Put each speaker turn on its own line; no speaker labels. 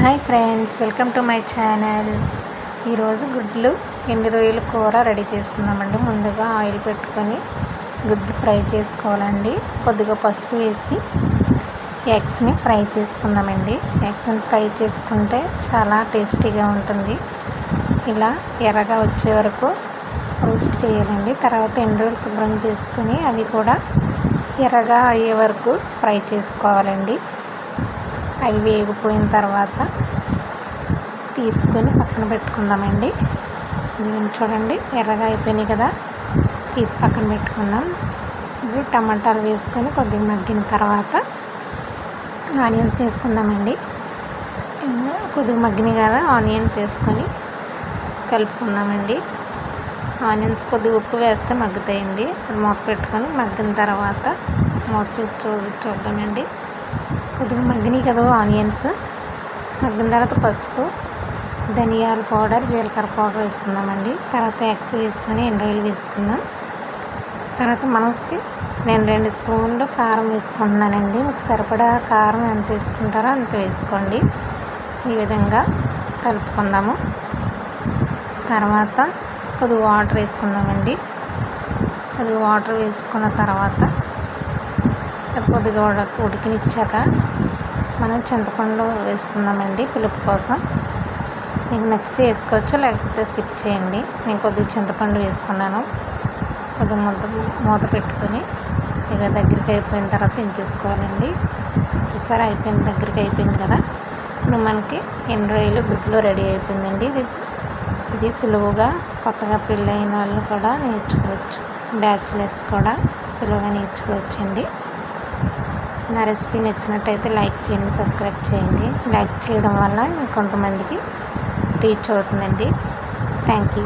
Hi friends, welcome to my channel. ఈరోజు గుడ్లు ఎండు రొయ్యల కూర రెడీ చేసుకుందామండి. ముందుగా ఆయిల్ పెట్టుకొని గుడ్లు ఫ్రై చేసుకోవాలండి. కొద్దిగా పసుపు వేసి ఎగ్స్ని ఫ్రై చేసుకుందామండి. ఎగ్స్ని ఫ్రై చేసుకుంటే చాలా టేస్టీగా ఉంటుంది. ఇలా ఎర్రగా వచ్చే వరకు రోస్ట్ చేయాలండి. తర్వాత ఎండు రొయ్యలు శుభ్రం చేసుకొని అవి కూడా ఎర్రగా అయ్యే వరకు ఫ్రై చేసుకోవాలండి. అవి వేగిపోయిన తర్వాత తీసుకొని పక్కన పెట్టుకుందామండి. చూడండి, ఎర్రగా అయిపోయినాయి కదా, తీసి పక్కన పెట్టుకుందాం. ఇప్పుడు టమాటాలు వేసుకొని కొద్దిగా మగ్గిన తర్వాత ఆనియన్స్ వేసుకుందామండి. కొద్దిగా మగ్గినాయి కదా, ఆనియన్స్ వేసుకొని కలుపుకుందామండి. ఆనియన్స్ కొద్దిగా ఉప్పు వేస్తే మగ్గుతాయండి. అది మూత పెట్టుకొని మగ్గిన తర్వాత మూత చూద్దామండి. కొద్దిగా మగ్గినాయి కదా ఆనియన్స్, మగ్గిన తర్వాత పసుపు, ధనియాల పౌడర్, జీలకర్ర పౌడర్ వేసుకుందామండి. తర్వాత ఎగ్స్ వేసుకొని ఎండు రొయ్యలు వేసుకుందాం. తర్వాత నేను 2 స్పూన్లు కారం వేసుకుంటున్నానండి. మీకు సరిపడా కారం ఎంత వేసుకుంటారో అంత వేసుకోండి. ఈ విధంగా కలుపుకుందాము. తర్వాత కొద్దిగా వాటర్ వేసుకుందామండి. కొద్దిగా వాటర్ వేసుకున్న తర్వాత అది కొద్దిగా ఉడికినిచ్చాక మనం చింతపండు వేసుకుందామండి పులుపు కోసం. మీకు నచ్చితే వేసుకోవచ్చు, లేకపోతే స్కిప్ చేయండి. నేను కొద్దిగా చింతపండు వేసుకున్నాను. కొద్దిగా మూత పెట్టుకొని ఇక దగ్గరికి అయిపోయిన తర్వాత దించేసుకోవాలండి. చూసారా, దగ్గరికి అయిపోయింది కదా. ఇప్పుడు మనకి ఎండు రొయ్యలు గుడ్లు రెడీ అయిపోయిందండి. ఇది సులువుగా కొత్తగా పెళ్ళైన వాళ్ళు కూడా నేర్చుకోవచ్చు, బ్యాచిలర్స్ కూడా సులువుగా నేర్చుకోవచ్చండి. నా రెసిపీ నచ్చినట్టయితే లైక్ చేయండి, సబ్స్క్రైబ్ చేయండి. లైక్ చేయడం వల్ల కొంతమందికి రీచ్ అవుతుందండి. Thank you.